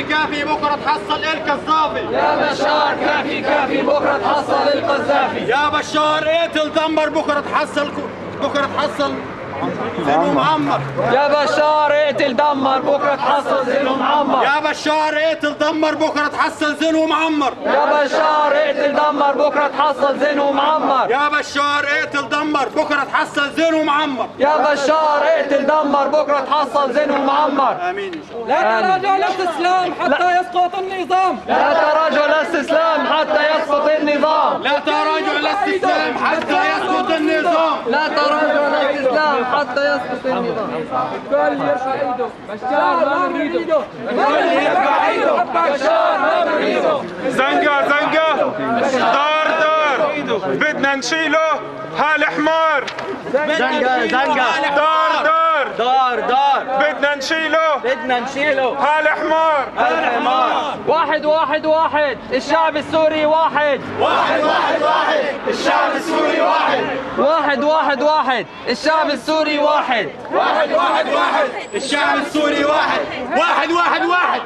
كافي كافي بكرة تحصل القذافي. يا بشار كافي كافي بكرة تحصل القذافي. يا بشار اقتل دمر بكرة تحصل زينو معمر. يا بشار اقتل دمر بكرة تحصل زينو معمر. يا بشار اقتل دمر بكرة تحصل زينو معمر. يا بشار اقتل دمر بكرة تحصل زينو معمر. يا بشار اقتل دمر بكرة تحصل زينو معمر. يا بشار اقتل دمر بكرة تحصل زينو معمر. امين ان شاء الله. لا تراجع الاستسلام حتى يسقط النظام. لا تراجع الاستسلام حتى يسقط النظام. لا تراجع الاستسلام حتى يسقط النظام. لا تراجع الاستسلام حتى يسقط النظام. الكل يرفع ايده. بشار ما نريده. الكل يرفع ايده. بشار ما نريده. زنقة زنقة، دار بدنا نشيله هالحمار. زنقة زنقة، دار بدنا نشيله هالحمار. واحد واحد واحد الشعب السوري واحد. واحد واحد واحد الشعب السوري واحد. واحد واحد واحد الشعب السوري واحد. واحد واحد واحد الشعب السوري واحد. واحد واحد واحد